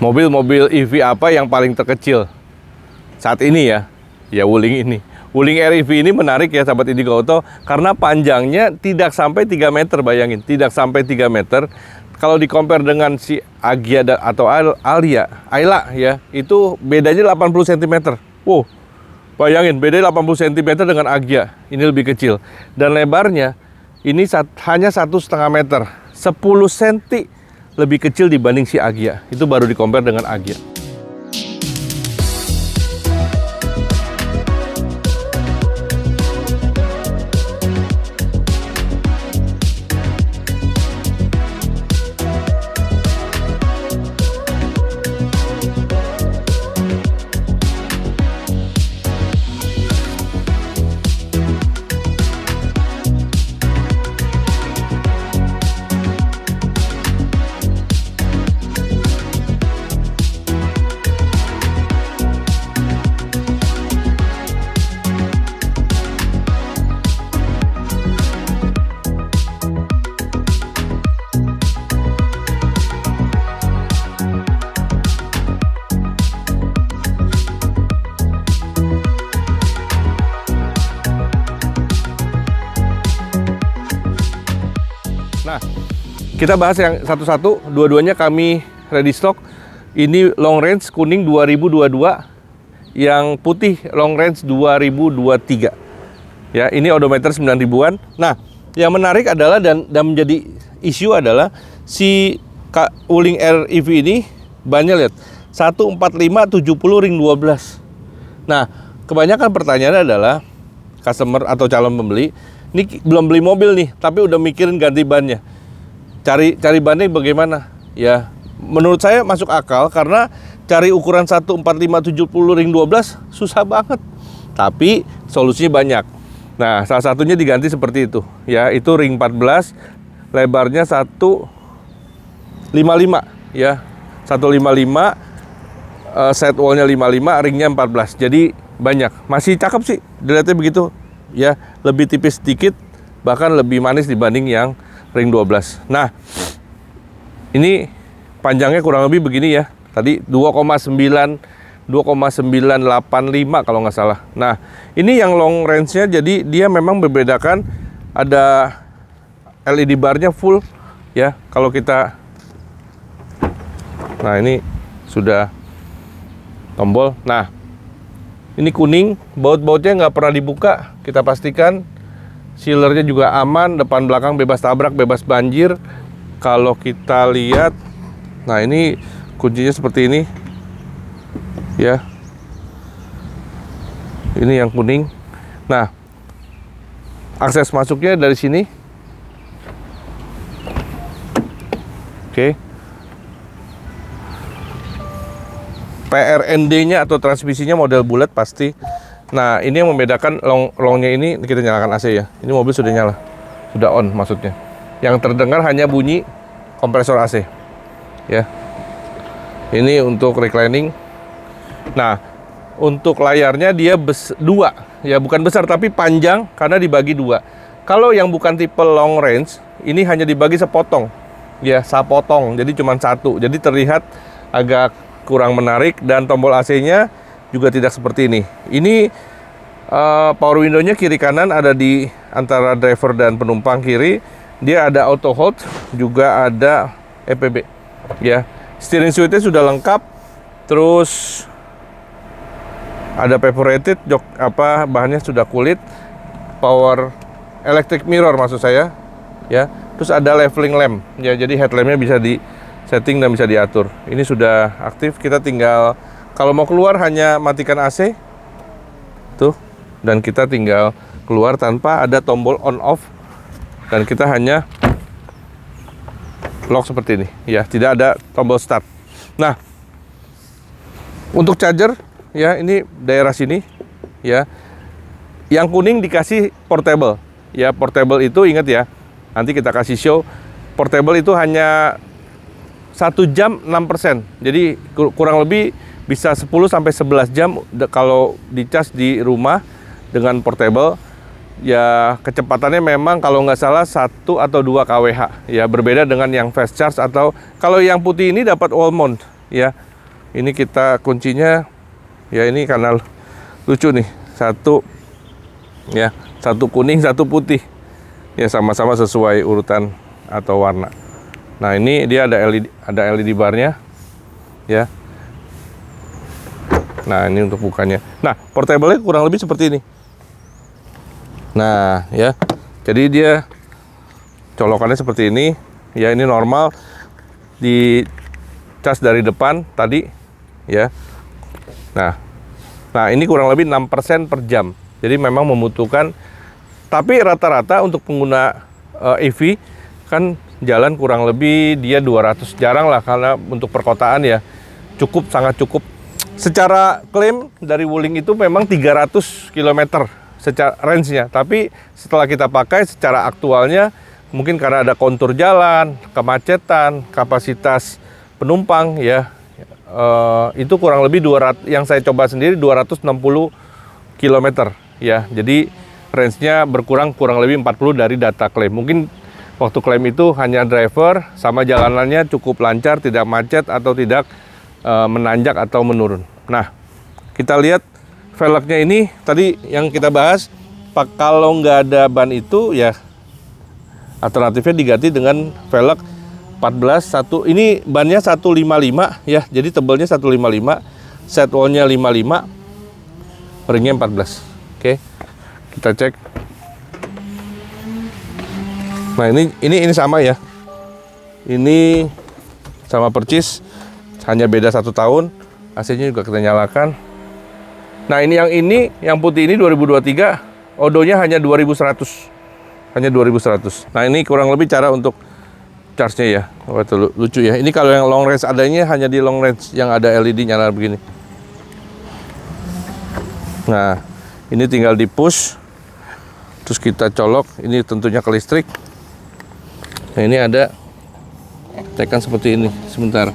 mobil-mobil EV apa yang paling terkecil saat ini ya? Ya Wuling ini. Wuling Air EV ini menarik ya sahabat Indigo Auto karena panjangnya tidak sampai 3 meter, bayangin, tidak sampai 3 meter. Kalau di compare dengan si Agya atau Ayla ya, itu bedanya 80 cm. Wow, bayangin bedanya 80 cm dengan Agya, ini lebih kecil. Dan lebarnya ini hanya 1,5 meter, 10 cm lebih kecil dibanding si Agya. Itu baru di compare dengan Agya. Nah, kita bahas yang satu-satu, dua-duanya kami ready stock. Ini long range kuning 2022, yang putih long range 2023. Ya, ini odometer 9 ribuan. Nah, yang menarik adalah dan menjadi isu adalah si Wuling Air EV ini bannya lihat 145 70 ring 12. Nah, kebanyakan pertanyaannya adalah customer atau calon pembeli ini belum beli mobil nih, tapi udah mikirin ganti bannya. Cari bannya bagaimana? Ya, menurut saya masuk akal karena cari ukuran 145 70 ring 12 susah banget. Tapi solusinya banyak. Nah, salah satunya diganti seperti itu. Ya, itu ring 14, lebarnya 155 ya. 155, set wallnya 55, ringnya 14. Jadi banyak. Masih cakep sih, dilihatnya begitu. Ya, lebih tipis sedikit, bahkan lebih manis dibanding yang ring 12. Nah, ini panjangnya kurang lebih begini ya. Tadi 2,985 kalau nggak salah. Nah, ini yang long range-nya, jadi dia memang membedakan, ada LED bar-nya full ya. Kalau kita, nah ini sudah tombol. Nah, ini kuning, baut-bautnya nggak pernah dibuka. Kita pastikan sealernya juga aman, depan belakang bebas tabrak, bebas banjir. Kalau kita lihat, nah ini kuncinya seperti ini, ya. Ini yang kuning. Nah, akses masuknya dari sini. Oke. PRND-nya atau transmisinya model bulat pasti. Nah, ini yang membedakan longnya ini. Kita nyalakan AC ya. Ini mobil sudah nyala, sudah on maksudnya. Yang terdengar hanya bunyi kompresor AC. Ya. Ini untuk reclining. Nah, untuk layarnya dia dua, ya bukan besar tapi panjang karena dibagi dua. Kalau yang bukan tipe long range, ini hanya dibagi sepotong. Ya, sapotong. Jadi cuma satu. Jadi terlihat agak kurang menarik, dan tombol AC-nya juga tidak seperti ini. Ini power window-nya kiri kanan ada di antara driver dan penumpang kiri. Dia ada auto hold, juga ada EPB. Ya, steering suite-nya sudah lengkap. Terus ada perforated, bahannya sudah kulit. Power electric mirror maksud saya. Ya, terus ada leveling lamp. Ya, jadi headlamp-nya bisa di setting dan bisa diatur. Ini sudah aktif, kita tinggal kalau mau keluar hanya matikan AC tuh, dan kita tinggal keluar tanpa ada tombol on off, dan kita hanya lock seperti ini ya, tidak ada tombol start. Nah, untuk charger ya, ini daerah sini ya. Yang kuning dikasih portable ya. Portable itu ingat ya, nanti kita kasih show. Portable itu hanya 1 jam 6%. Jadi kurang lebih bisa 10 sampai 11 jam kalau dicas di rumah dengan portable. Ya, kecepatannya memang kalau nggak salah 1 atau 2 kWh. Ya, berbeda dengan yang fast charge atau kalau yang putih ini dapat wall mount ya. Ini kita kuncinya, ya ini karena lucu nih, satu ya, satu kuning, satu putih, ya sama-sama sesuai urutan atau warna. Nah ini dia ada LED barnya, ya. Nah ini untuk bukanya. Nah portable-nya kurang lebih seperti ini. Nah ya, jadi dia colokannya seperti ini, ya ini normal di cas dari depan tadi, ya. Nah ini kurang lebih 6% per jam. Jadi memang membutuhkan, tapi rata-rata untuk pengguna EV kan jalan kurang lebih dia 200, jarang lah karena untuk perkotaan ya cukup, sangat cukup. Secara klaim dari Wuling itu memang 300 km secara range-nya, tapi setelah kita pakai secara aktualnya mungkin karena ada kontur jalan, kemacetan, kapasitas penumpang ya, itu kurang lebih 200, yang saya coba sendiri 260 km ya. Jadi range-nya berkurang kurang lebih 40 dari data klaim. Mungkin waktu klaim itu hanya driver sama jalanannya cukup lancar, tidak macet atau tidak menanjak atau menurun. Nah, kita lihat velgnya ini tadi yang kita bahas, kalau nggak ada ban itu ya alternatifnya diganti dengan velg 14 ini bannya 155 ya. Jadi tebelnya 155, set wall-nya 55, ringnya 14. Oke. Kita cek. Nah, ini sama ya. Ini sama percis, hanya beda 1 tahun. AC-nya juga kita nyalakan. Nah, yang putih ini 2023, odonya hanya 2100. Hanya 2100. Nah, ini kurang lebih cara untuk charge-nya ya. Oh, itu lucu ya. Ini kalau yang long range adanya hanya di long range yang ada LED nyala begini. Nah, ini tinggal di push. Terus kita colok, ini tentunya ke listrik. Nah, ini ada tekan seperti ini. Sebentar.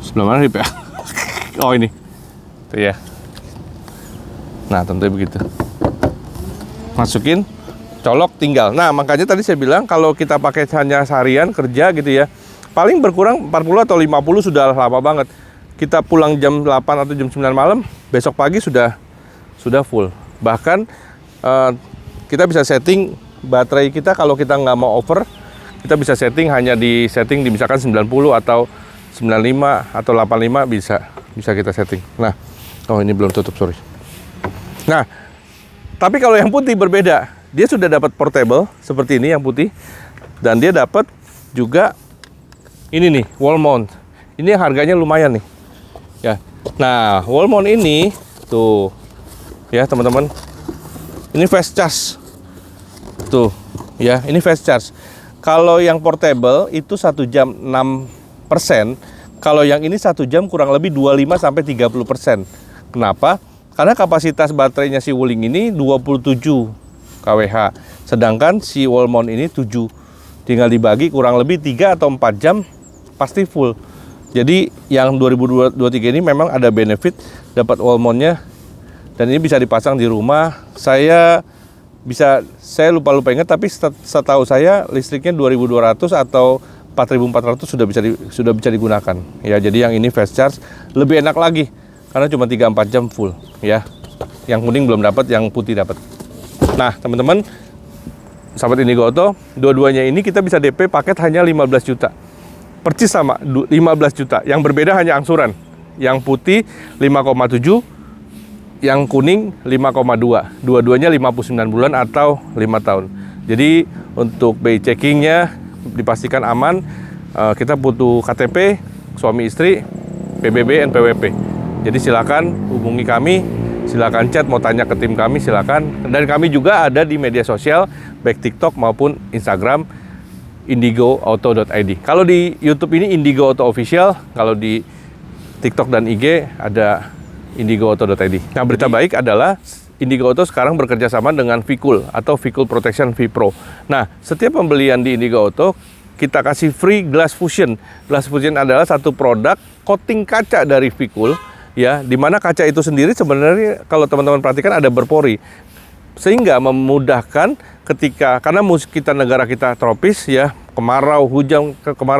Sebelah mana ya? Oh, ini. Tuh ya. Nah, tentunya begitu. Masukin, colok, tinggal. Nah, makanya tadi saya bilang kalau kita pakai hanya seharian kerja gitu ya, paling berkurang 40 atau 50 sudah lama banget. Kita pulang jam 8 atau jam 9 malam, besok pagi sudah full. Bahkan kita bisa setting baterai kita, kalau kita nggak mau over, kita bisa setting hanya di misalkan 90 atau 95 atau 85 bisa kita setting. Nah, oh ini belum tutup, sorry. Nah, tapi kalau yang putih berbeda, dia sudah dapat portable seperti ini yang putih, dan dia dapat juga ini nih wall mount. Ini harganya lumayan nih, ya. Nah, wall mount ini tuh, ya teman-teman, ini fast charge, tuh, ya ini fast charge. Kalau yang portable itu 1 jam 6%, kalau yang ini 1 jam kurang lebih 25-30%. Kenapa? Karena kapasitas baterainya si Wuling ini 27 kWh, sedangkan si wall mount ini 7. Tinggal dibagi kurang lebih 3 atau 4 jam pasti full. Jadi yang 2023 ini memang ada benefit dapat wall mountnya, dan ini bisa dipasang di rumah. Saya lupa ingat, tapi setahu saya listriknya 2200 atau 4400 sudah bisa digunakan. Ya, jadi yang ini fast charge lebih enak lagi karena cuma 3-4 jam full ya. Yang kuning belum dapat, yang putih dapat. Nah, teman-teman, sahabat Indigo Auto, dua-duanya ini kita bisa DP paket hanya 15 juta. Percis sama 15 juta. Yang berbeda hanya angsuran. Yang putih 5,7, yang kuning 5,2. Dua-duanya 59 bulan atau 5 tahun. Jadi untuk BI checkingnya dipastikan aman. Kita butuh KTP, suami istri, PBB, NPWP. Jadi silakan hubungi kami, silakan chat, mau tanya ke tim kami silakan. Dan kami juga ada di media sosial, baik TikTok maupun Instagram, indigoauto.id. Kalau di YouTube ini Indigo Auto Official, kalau di TikTok dan IG ada indigoauto.id. Nah, berita baik adalah Indigo Auto sekarang bekerja sama dengan Vicul atau Vicul Protection V Pro. Nah, setiap pembelian di Indigo Auto kita kasih free glass fusion. Glass fusion adalah satu produk coating kaca dari Vicul, ya, di mana kaca itu sendiri sebenarnya kalau teman-teman perhatikan ada berpori, sehingga memudahkan karena negara kita tropis ya, kemarau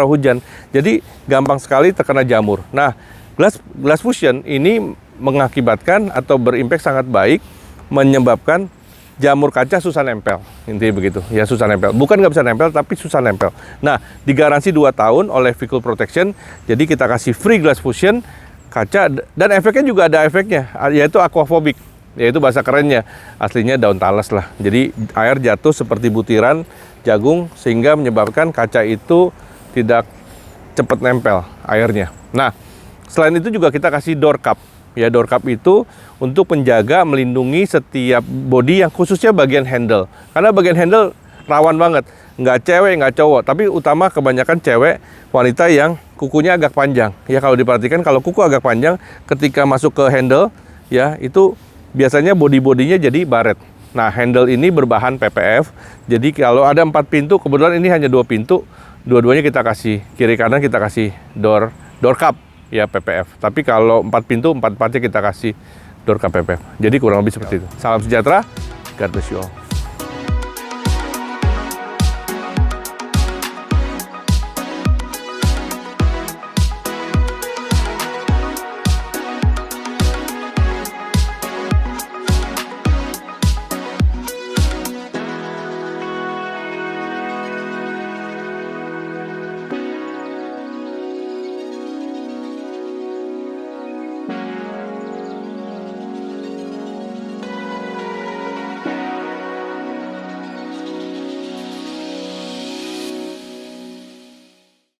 hujan. Jadi gampang sekali terkena jamur. Nah, glass fusion ini mengakibatkan atau berimpact sangat baik, menyebabkan jamur kaca susah nempel, intinya begitu. Ya susah nempel. Bukan nggak bisa nempel, tapi susah nempel. Nah, digaransi 2 tahun oleh Vehicle Protection. Jadi kita kasih free glass fusion kaca, dan efeknya juga ada efeknya, yaitu aquaphobic, yaitu bahasa kerennya. Aslinya daun talas lah. Jadi air jatuh seperti butiran jagung sehingga menyebabkan kaca itu tidak cepat nempel airnya. Nah, selain itu juga kita kasih door cup. Ya, door cup itu untuk menjaga, melindungi setiap bodi yang khususnya bagian handle. Karena bagian handle rawan banget. Nggak cewek, nggak cowok. Tapi utama kebanyakan cewek, wanita yang kukunya agak panjang. Ya, kalau diperhatikan kalau kuku agak panjang, ketika masuk ke handle, ya itu biasanya bodi-bodinya jadi baret. Nah, handle ini berbahan PPF. Jadi kalau ada 4 pintu, kebetulan ini hanya 2 pintu. Dua-duanya kita kasih, kiri kanan kita kasih door cup. Ya PPF, tapi kalau 4 pintu, 4-4-nya kita kasih door cup PPF. Jadi kurang lebih seperti itu. Salam sejahtera, God bless you all.